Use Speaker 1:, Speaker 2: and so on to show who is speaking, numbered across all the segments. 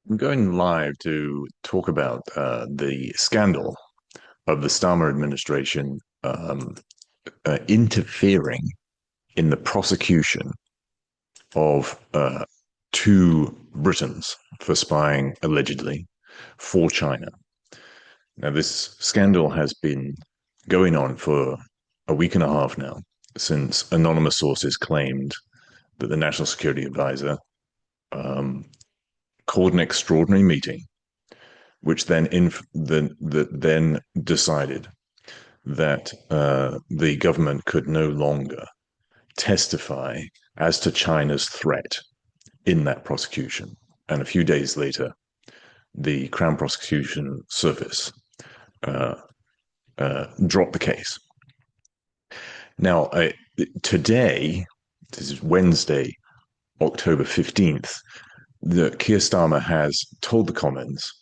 Speaker 1: I'm going live to talk about the scandal of the Starmer administration interfering in the prosecution of two Britons for spying allegedly for China. Now, this scandal has been going on for a week and a half now, since anonymous sources claimed that the National Security Advisor um, called an extraordinary meeting which then decided that the government could no longer testify as to China's threat in that prosecution. And a few days later, the Crown Prosecution Service uh, dropped the case. Now, today, this is Wednesday, October 15th, that Keir Starmer has told the Commons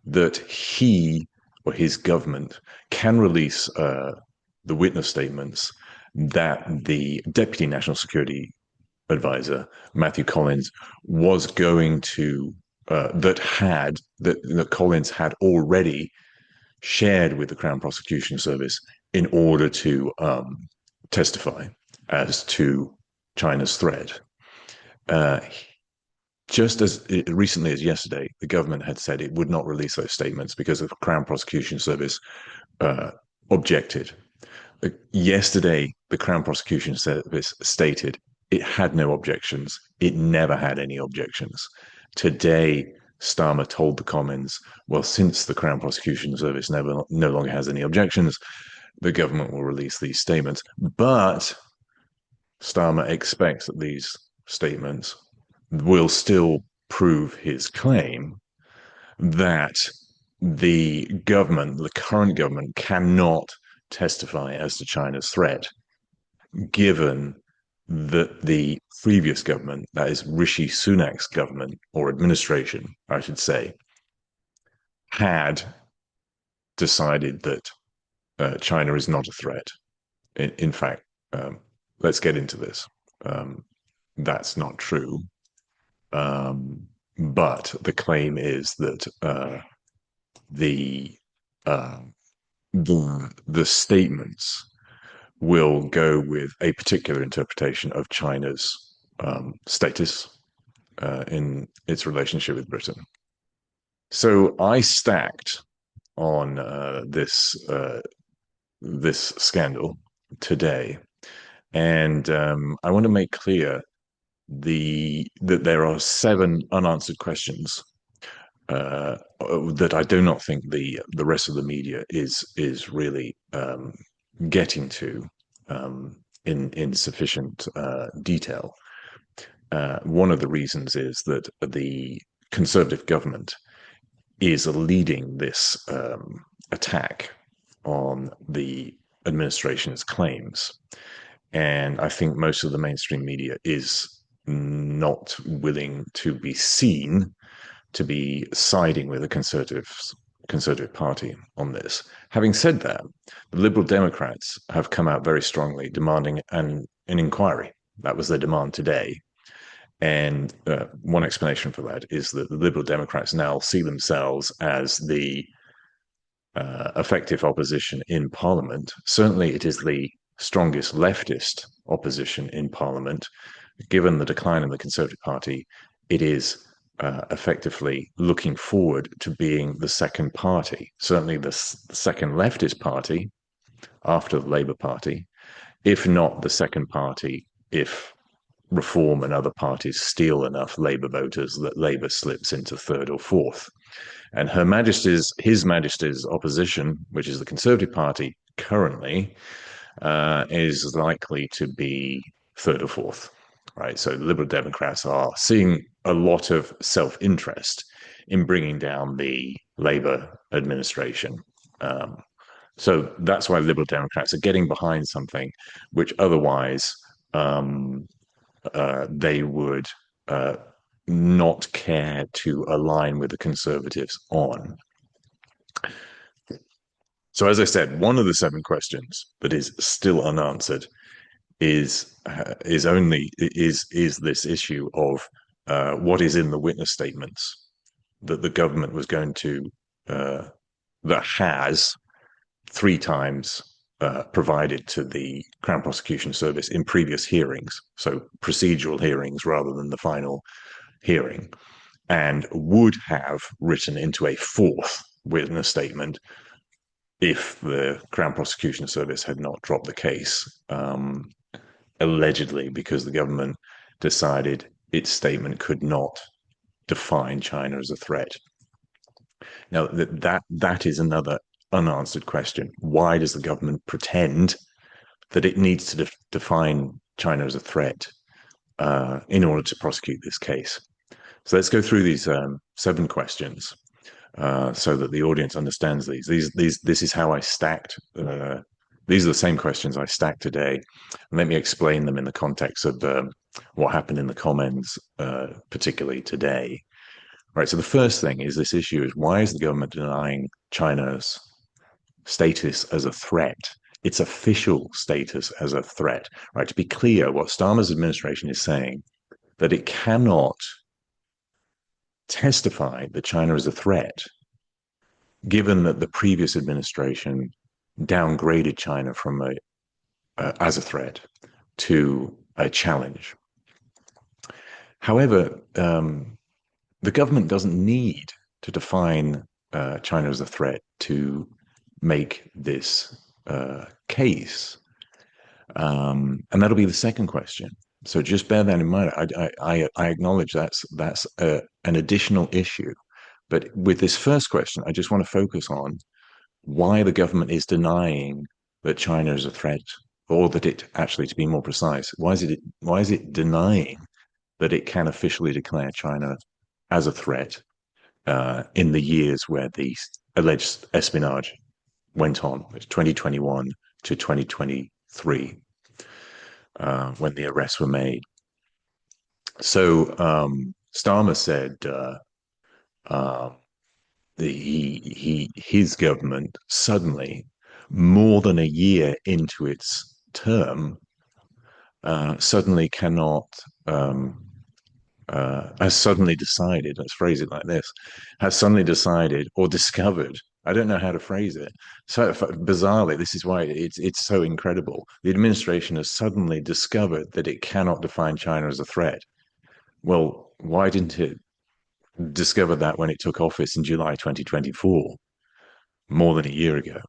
Speaker 1: that he or his government can release the witness statements that the Deputy National Security Advisor, Matthew Collins, was going to, that Collins had already shared with the Crown Prosecution Service in order to testify as to China's threat. Uh, just as recently as yesterday, the government had said it would not release those statements because the Crown Prosecution Service uh, objected. Yesterday, the Crown Prosecution Service stated it had no objections. It never had any objections. Today, Starmer told the Commons, well, since the Crown Prosecution Service no longer has any objections, the government will release these statements. But Starmer expects that these statements will still prove his claim that the current government, cannot testify as to China's threat, given that the previous government, that is Rishi Sunak's government or administration, I should say, had decided that China is not a threat. In fact, let's get into this. That's not true. But the claim is that the uh, the statements will go with a particular interpretation of China's status in its relationship with Britain. So I stacked on this scandal today, and I want to make clear that there are 7 unanswered questions that I do not think the rest of the media is really getting to in sufficient detail. One of the reasons is that the Conservative government is leading this attack on the administration's claims, and I think most of the mainstream media is not willing to be seen to be siding with the Conservative Party on this. Having said that, the Liberal Democrats have come out very strongly demanding an inquiry. That was their demand today. And one explanation for that is that the Liberal Democrats now see themselves as the effective opposition in Parliament. Certainly, it is the strongest leftist opposition in Parliament. Given the decline in the Conservative Party, it is effectively looking forward to being the second party, certainly the second leftist party after the Labour Party, if not the second party, if Reform and other parties steal enough Labour voters that Labour slips into third or fourth. And His Majesty's opposition, which is the Conservative Party currently, is likely to be third or fourth. Right, so the Liberal Democrats are seeing a lot of self-interest in bringing down the Labour administration. So that's why Liberal Democrats are getting behind something which otherwise they would not care to align with the Conservatives on. So, as I said, one of the 7 questions that is still unanswered is this issue of what is in the witness statements that the government was going to, that has 3 times provided to the Crown Prosecution Service in previous hearings, so procedural hearings rather than the final hearing, and would have written into a fourth witness statement if the Crown Prosecution Service had not dropped the case, allegedly because the government decided its statement could not define China as a threat. Now, that is another unanswered question. Why does the government pretend that it needs to define China as a threat in order to prosecute this case? So let's go through these 7 questions so that the audience understands these. This is how I stacked. These are the same questions I stacked today. And let me explain them in the context of what happened in the comments, particularly today. Right. So the first thing is this issue is, why is the government denying China's status as a threat, its official status as a threat? Right. To be clear, what Starmer's administration is saying, that it cannot testify that China is a threat, given that the previous administration downgraded China from as a threat to a challenge. However, the government doesn't need to define China as a threat to make this case. And that'll be the second question. So just bear that in mind. I acknowledge that's an additional issue. But with this first question, I just want to focus on why the government is denying that China is a threat, or that it actually, to be more precise, why is it denying that it can officially declare China as a threat in the years where the alleged espionage went on, 2021 to 2023, when the arrests were made. So Starmer said his government suddenly, more than a year into its term, suddenly cannot has suddenly decided, let's phrase it like this, has suddenly decided or discovered, I don't know how to phrase it. So bizarrely, this is why it's so incredible. The administration has suddenly discovered that it cannot define China as a threat. Well, why didn't it discover that when it took office in July 2024, more than a year ago?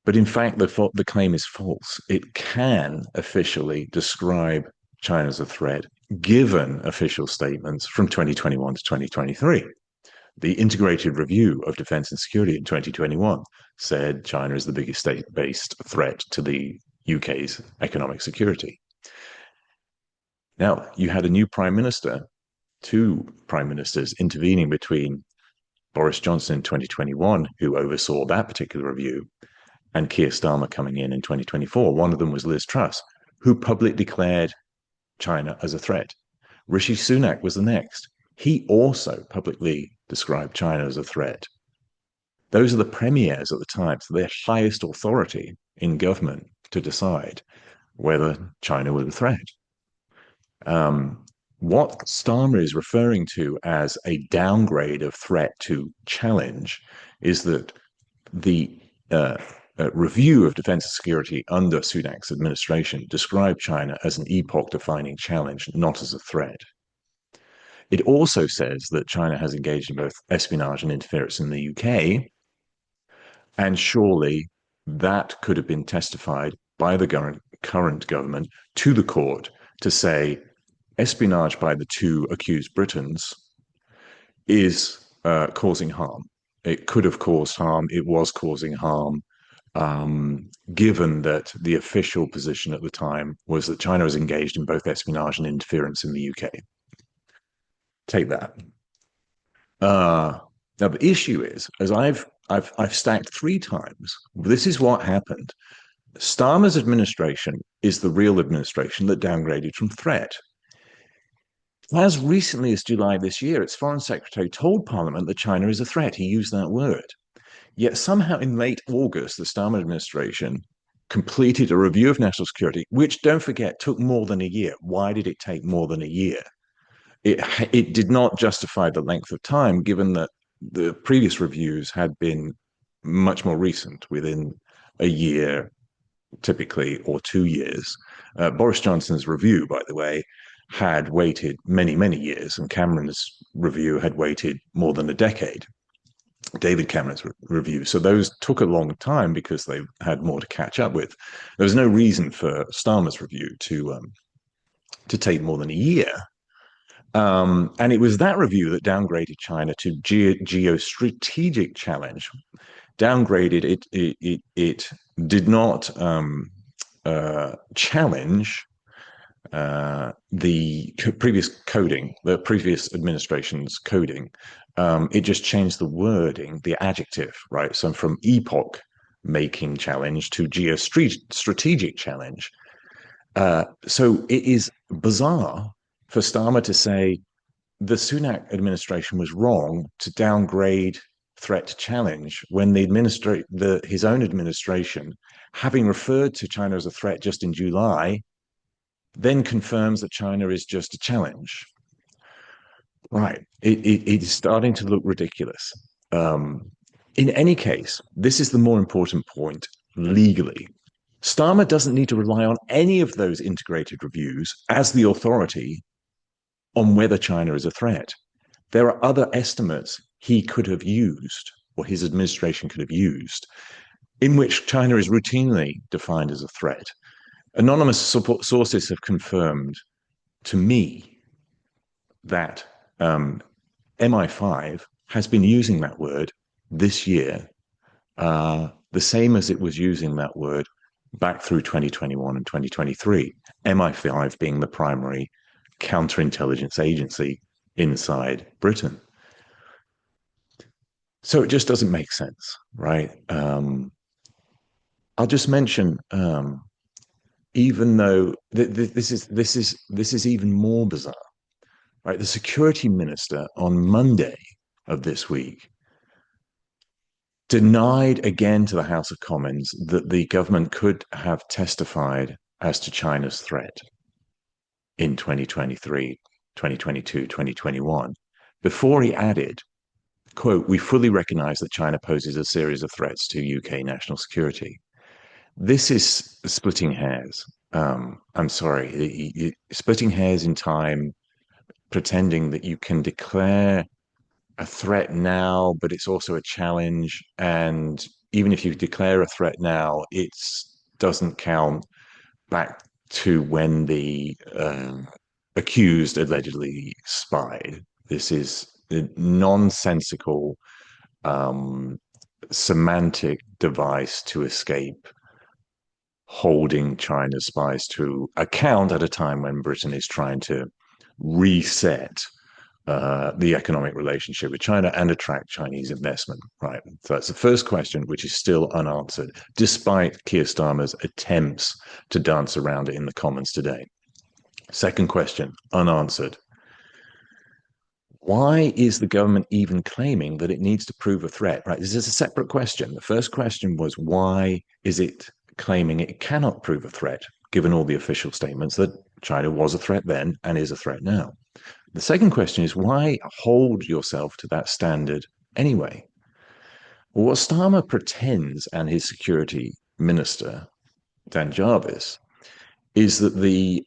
Speaker 1: But in fact, the claim is false. It can officially describe China as a threat, given official statements from 2021 to 2023. The Integrated Review of Defense and Security in 2021 said China is the biggest state-based threat to the UK's economic security. Now, you had a new prime minister, 2 prime ministers intervening between Boris Johnson in 2021, who oversaw that particular review, and Keir Starmer coming in 2024. One of them was Liz Truss, who publicly declared China as a threat. Rishi Sunak was the next. He also publicly described China as a threat. Those are the premiers at the time, so their highest authority in government to decide whether China was a threat. What Starmer is referring to as a downgrade of threat to challenge is that the review of defense and security under Sunak's administration described China as an epoch-defining challenge, not as a threat. It also says that China has engaged in both espionage and interference in the UK, and surely that could have been testified by the current government to the court to say espionage by the 2 accused Britons is causing harm. It could have caused harm. It was causing harm, given that the official position at the time was that China was engaged in both espionage and interference in the UK. Take that. Now the issue is, as I've stacked 3 times, this is what happened. Starmer's administration is the real administration that downgraded from threat. As recently as July this year, its foreign secretary told Parliament that China is a threat. He used that word. Yet somehow in late August, the Starmer administration completed a review of national security, which, don't forget, took more than a year. Why did it take more than a year? it did not justify the length of time, given that the previous reviews had been much more recent, within a year, typically, or 2 years. Boris Johnson's review, by the way, had waited many, many years, and Cameron's review had waited more than a decade. David Cameron's review. So those took a long time because they had more to catch up with. There was no reason for Starmer's review to take more than a year. And it was that review that downgraded China to geostrategic challenge. Downgraded it did not challenge the previous coding, the previous administration's coding. It just changed the wording, the adjective, right? So from epoch making challenge to geostrategic challenge. So it is bizarre for Starmer to say the Sunak administration was wrong to downgrade threat to challenge when his own administration, having referred to China as a threat just in July, then confirms that China is just a challenge. Right. It is starting to look ridiculous. In any case, this is the more important point legally. Starmer doesn't need to rely on any of those integrated reviews as the authority on whether China is a threat. There are other estimates he could have used, or his administration could have used, in which China is routinely defined as a threat. Anonymous sources have confirmed to me that MI5 has been using that word this year, the same as it was using that word back through 2021 and 2023, MI5 being the primary counterintelligence agency inside Britain. So it just doesn't make sense, right? I'll just mention, even though this is even more bizarre, right? The security minister on Monday of this week denied again to the House of Commons that the government could have testified as to China's threat in 2023, 2022, 2021, before he added, quote, "We fully recognize that China poses a series of threats to UK national security." This is splitting hairs. I'm sorry, splitting hairs in time, pretending that you can declare a threat now, but it's also a challenge. And even if you declare a threat now, it doesn't count back to when the accused allegedly spied. This is a nonsensical semantic device to escape holding China's spies to account at a time when Britain is trying to reset the economic relationship with China and attract Chinese investment, right? So that's the first question, which is still unanswered, despite Keir Starmer's attempts to dance around it in the Commons today. Second question, unanswered. Why is the government even claiming that it needs to prove a threat, right? This is a separate question. The first question was, why is it claiming it cannot prove a threat, given all the official statements that China was a threat then and is a threat now? The second question is, why hold yourself to that standard anyway? Well, what Starmer pretends, and his security minister, Dan Jarvis, is that the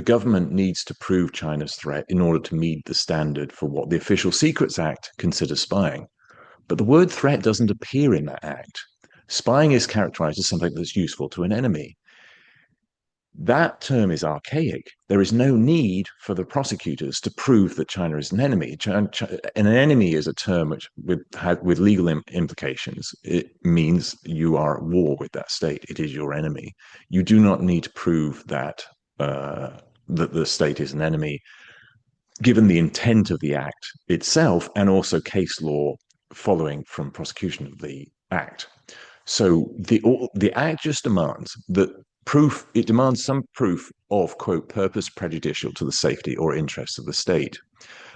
Speaker 1: government needs to prove China's threat in order to meet the standard for what the Official Secrets Act considers spying. But the word threat doesn't appear in that act. Spying is characterized as something that's useful to an enemy. That term is archaic. There is no need for the prosecutors to prove that China is an enemy. An enemy is a term which, with legal implications, it means you are at war with that state. It is your enemy. You do not need to prove that that the state is an enemy, given the intent of the act itself and also case law following from prosecution of the act. So the act just demands that proof, it demands some proof of, quote, purpose prejudicial to the safety or interests of the state.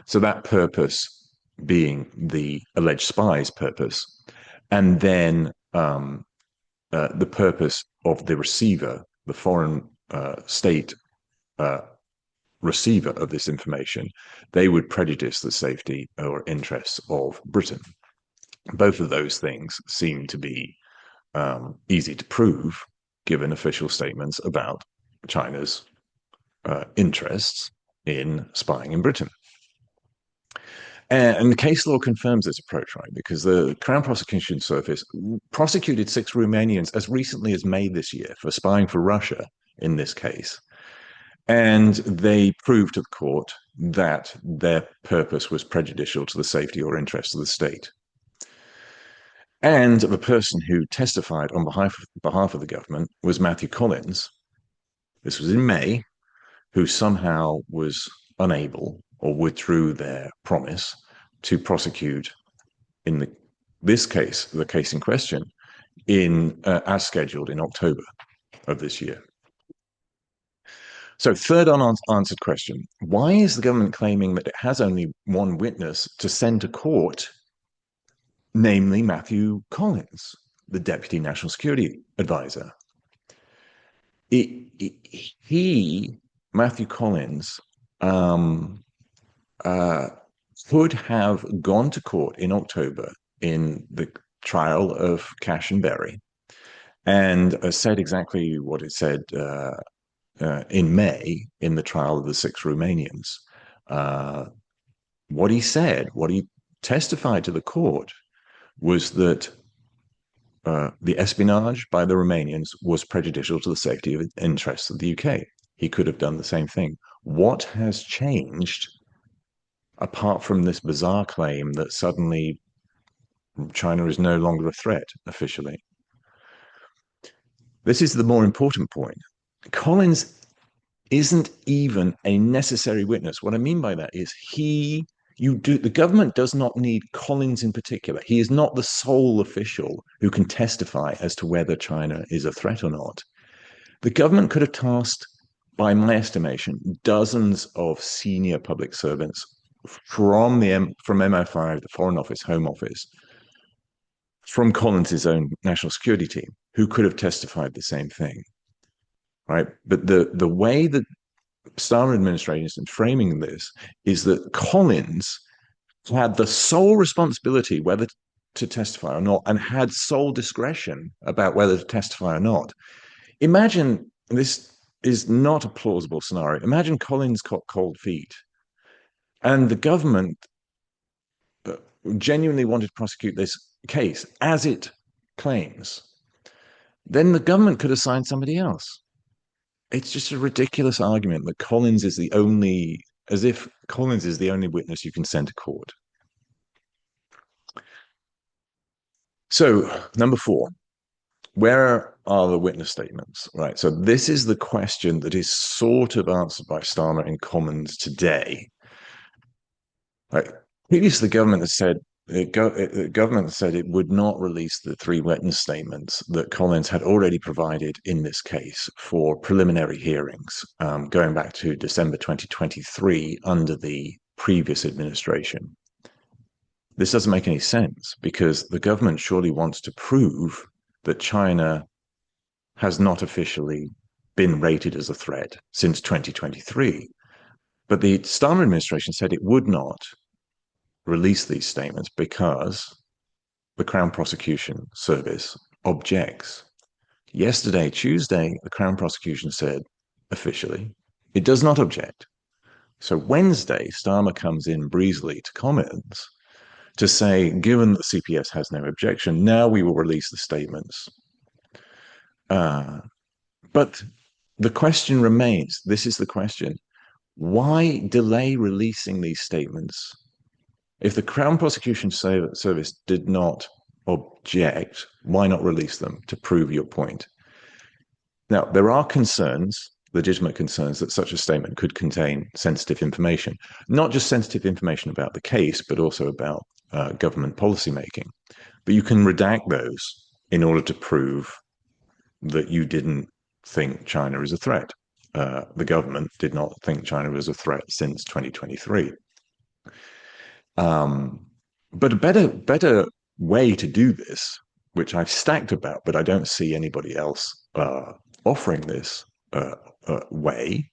Speaker 1: So that purpose being the alleged spy's purpose, and then the purpose of the receiver, the foreign state receiver of this information, they would prejudice the safety or interests of Britain. Both of those things seem to be easy to prove, given official statements about China's interests in spying in Britain. And the case law confirms this approach, right? Because the Crown Prosecution Service prosecuted 6 Romanians as recently as May this year for spying for Russia in this case. And they proved to the court that their purpose was prejudicial to the safety or interests of the state. And the person who testified on behalf of the government was Matthew Collins. This was in May, who somehow was unable or withdrew their promise to prosecute in this case, the case in question, as scheduled in October of this year. So, third unanswered question: why is the government claiming that it has only one witness to send to court, namely Matthew Collins, the Deputy National Security Advisor? Matthew Collins, could have gone to court in October in the trial of Cash and Berry and said exactly what it said in May in the trial of the 6 Romanians. What he testified to the court was that the espionage by the Romanians was prejudicial to the safety of interests of the UK. He could have done the same thing. What has changed apart from this bizarre claim that suddenly China is no longer a threat officially? This is the more important point. Collins isn't even a necessary witness. What I mean by that is the government does not need Collins in particular. He is not the sole official who can testify as to whether China is a threat or not. The government could have tasked, by my estimation, dozens of senior public servants from MO5, the Foreign Office, Home Office, from Collins's own national security team, who could have testified the same thing, right? But the way that Starmer administration is framing this is that Collins had the sole responsibility whether to testify or not, and had sole discretion about whether to testify or not. Imagine, this is not a plausible scenario, imagine Collins got cold feet and the government genuinely wanted to prosecute this case as it claims. Then the government could assign somebody else. It's just a ridiculous argument that Collins is the only, as if Collins is the only witness you can send to court. So, number 4, where are the witness statements? Right. So this is the question that is sort of answered by Starmer in Commons today. Right. Previously, the government has said it would not release the 3 witness statements that Collins had already provided in this case for preliminary hearings, going back to December 2023 under the previous administration. This doesn't make any sense because the government surely wants to prove that China has not officially been rated as a threat since 2023. But the Starmer administration said it would not release these statements because the Crown Prosecution Service objects. Yesterday, Tuesday, the Crown Prosecution said officially it does not object. So Wednesday, Starmer comes in breezily to Commons to say, given that CPS has no objection, now we will release the statements. But the question remains, this is the question, why delay releasing these statements? If the Crown Prosecution Service did not object, why not release them to prove your point? Now, there are concerns, legitimate concerns, that such a statement could contain sensitive information, not just sensitive information about the case, but also about government policymaking. But you can redact those in order to prove that you didn't think China is a threat. The government did not think China was a threat since 2023. But a better way to do this, which I've stacked about, but I don't see anybody else offering this way,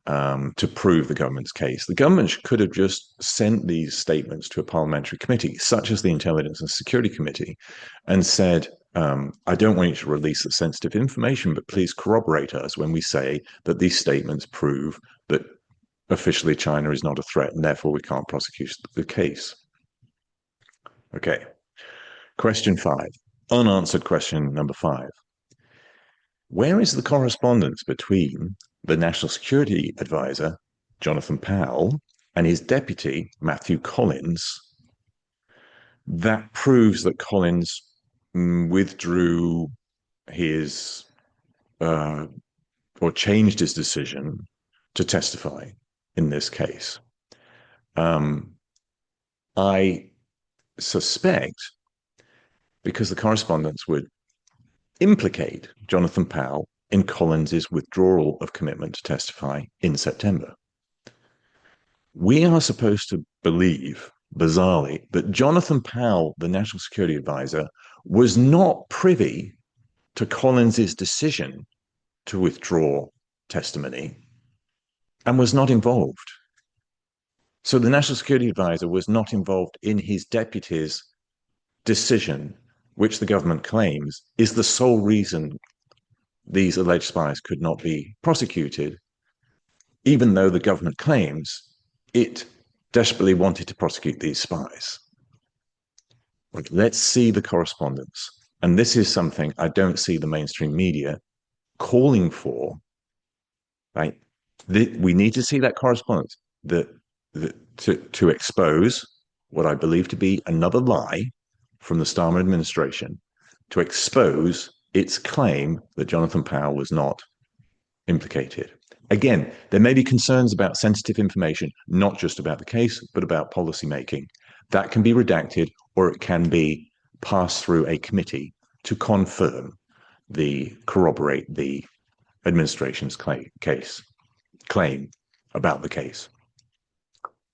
Speaker 1: to prove the government's case. The government could have just sent these statements to a parliamentary committee, such as the Intelligence and Security Committee, and said, I don't want you to release the sensitive information, but please corroborate us when we say that these statements prove that officially China is not a threat, and therefore we can't prosecute the case. Okay. Question 5. Unanswered question number 5. Where is the correspondence between the National Security Advisor, Jonathan Powell, and his deputy, Matthew Collins, that proves that Collins withdrew his or changed his decision to testify in this case? I suspect, because the correspondence would implicate Jonathan Powell in Collins's withdrawal of commitment to testify in September. We are supposed to believe, bizarrely, that Jonathan Powell, the National Security Advisor, was not privy to Collins's decision to withdraw testimony and was not involved. So the National Security Advisor was not involved in his deputy's decision, which the government claims is the sole reason these alleged spies could not be prosecuted, even though the government claims it desperately wanted to prosecute these spies. Let's see the correspondence. And this is something I don't see the mainstream media calling for, right? We need to see that correspondence to expose what I believe to be another lie from the Starmer administration, to expose its claim that Jonathan Powell was not implicated. Again, there may be concerns about sensitive information, not just about the case, but about policy making. That can be redacted, or it can be passed through a committee to confirm corroborate the administration's claim about the case.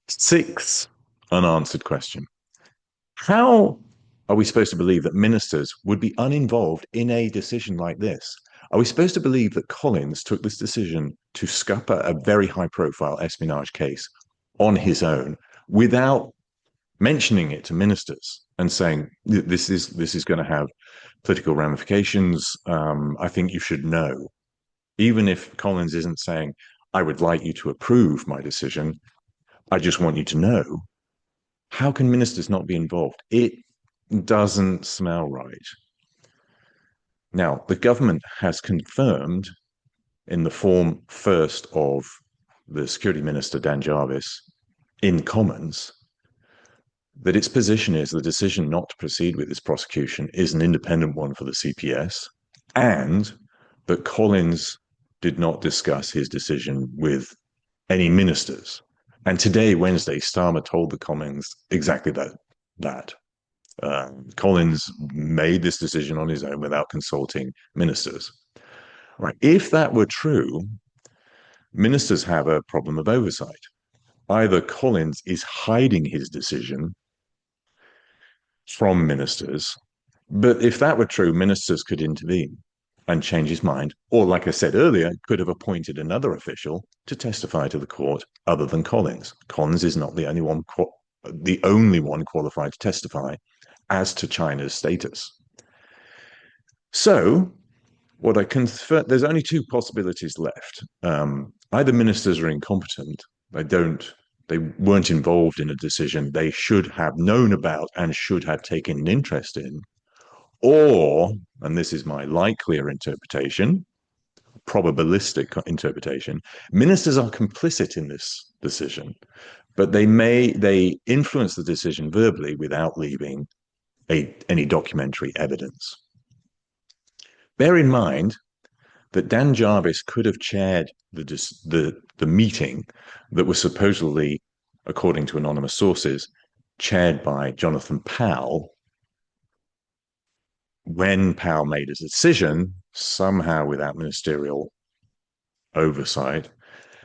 Speaker 1: 6th unanswered question. How are we supposed to believe that ministers would be uninvolved in a decision like this? Are we supposed to believe that Collins took this decision to scupper a very high-profile espionage case on his own without mentioning it to ministers and saying, this is going to have political ramifications, I think you should know? Even if Collins isn't saying, I would like you to approve my decision, I just want you to know. How can ministers not be involved? It doesn't smell right. Now, the government has confirmed in the form first of the Security Minister, Dan Jarvis, in Commons, that its position is the decision not to proceed with this prosecution is an independent one for the CPS, and that Collins did not discuss his decision with any ministers. And today, Wednesday, Starmer told the Commons exactly that. Collins made this decision on his own without consulting ministers. Right. If that were true, ministers have a problem of oversight. Either Collins is hiding his decision from ministers, but if that were true, ministers could intervene and change his mind, or, like I said earlier, could have appointed another official to testify to the court other than Collins. Collins is not the only one qualified to testify as to China's status. So, what I confirm, there's only 2 possibilities left. Either ministers are incompetent, they weren't involved in a decision they should have known about and should have taken an interest in, or, and this is my likelier interpretation, probabilistic interpretation, ministers are complicit in this decision, but they influence the decision verbally without leaving any documentary evidence. Bear in mind that Dan Jarvis could have chaired the meeting that was supposedly, according to anonymous sources, chaired by Jonathan Powell, when Powell made a decision, somehow without ministerial oversight,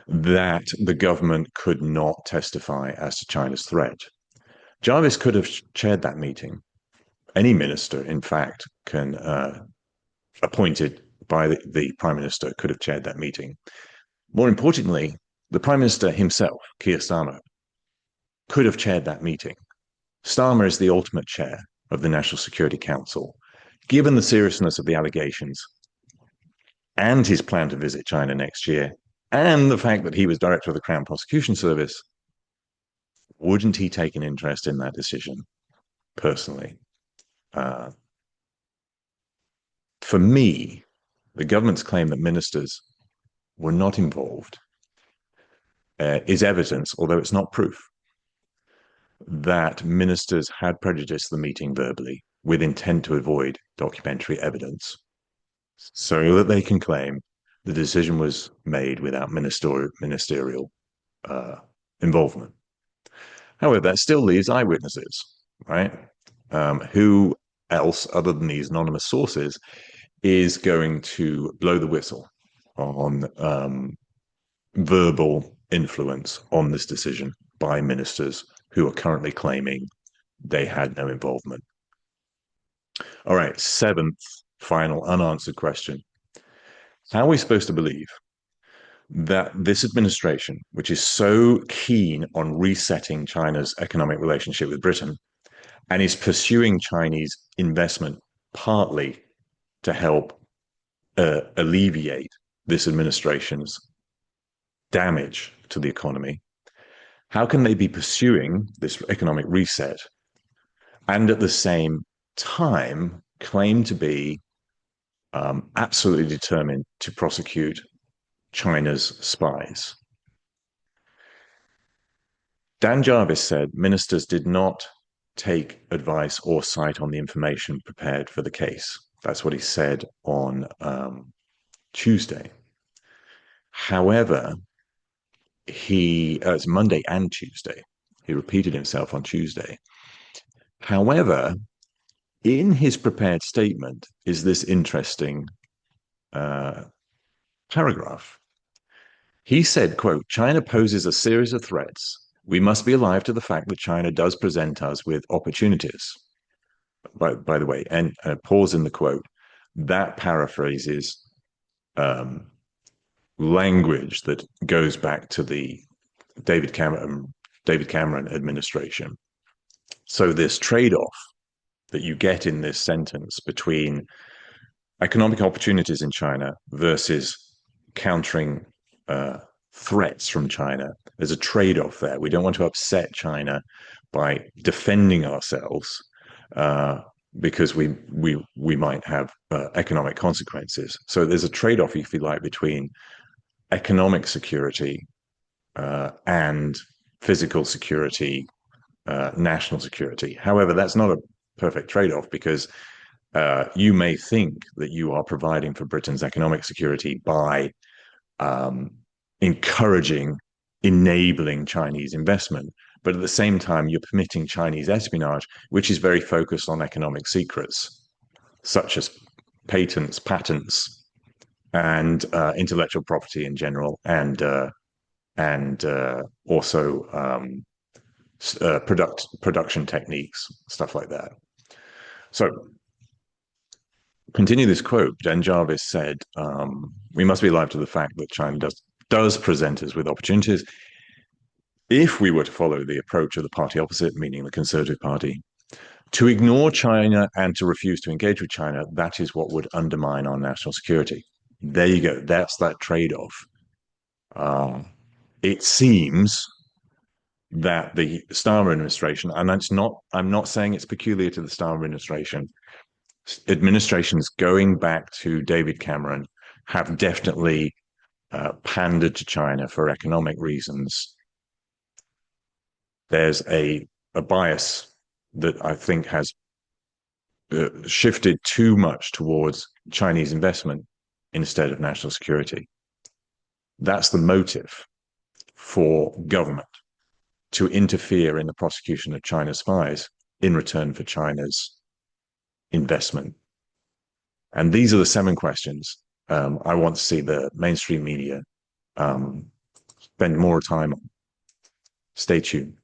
Speaker 1: that the government could not testify as to China's threat. Jarvis could have chaired that meeting. Any minister, in fact, appointed by the Prime Minister, could have chaired that meeting. More importantly, The Prime Minister himself, Keir Starmer, could have chaired that meeting. Starmer is the ultimate chair of the National Security Council. Given the seriousness of the allegations and his plan to visit China next year, and the fact that he was director of the Crown Prosecution Service, wouldn't he take an interest in that decision personally? For me, the government's claim that ministers were not involved is evidence, although it's not proof, that ministers had prejudiced the meeting verbally with intent to avoid documentary evidence, so that they can claim the decision was made without ministerial involvement. However, that still leaves eyewitnesses, right? Who else, other than these anonymous sources, is going to blow the whistle on verbal influence on this decision by ministers who are currently claiming they had no involvement? All right, seventh, final, unanswered question. How are we supposed to believe that this administration, which is so keen on resetting China's economic relationship with Britain and is pursuing Chinese investment partly to help alleviate this administration's damage to the economy, how can they be pursuing this economic reset and at the same time claim to be absolutely determined to prosecute China's spies? Dan Jarvis said ministers did not take advice or cite on the information prepared for the case. That's what he said on Tuesday. However, it's Monday and Tuesday. He repeated himself on Tuesday. However, in his prepared statement is this interesting paragraph. He said, quote, "China poses a series of threats. We must be alive to the fact that China does present us with opportunities." By the way, and pause in the quote. That paraphrases language that goes back to the David Cameron administration. So this trade-off that you get in this sentence between economic opportunities in China versus countering threats from China, there's a trade-off there. We don't want to upset China by defending ourselves because we might have economic consequences. So there's a trade-off, if you like, between economic security and physical security, national security. However, that's not a perfect trade-off, because you may think that you are providing for Britain's economic security by enabling Chinese investment, but at the same time, you're permitting Chinese espionage, which is very focused on economic secrets, such as patents, and intellectual property in general, and also production techniques, stuff like that. So, continue this quote. Dan Jarvis said, "We must be alive to the fact that China does present us with opportunities. If we were to follow the approach of the party opposite, meaning the Conservative Party, to ignore China and to refuse to engage with China, that is what would undermine our national security." There you go. That's that trade-off. It seems that the Starmer administration, and I'm not saying it's peculiar to the Starmer administration, administrations going back to David Cameron have definitely pandered to China for economic reasons. There's a bias that I think has shifted too much towards Chinese investment instead of national security. That's the motive for government to interfere in the prosecution of China's spies in return for China's investment. And these are the 7 questions I want to see the mainstream media spend more time on. Stay tuned.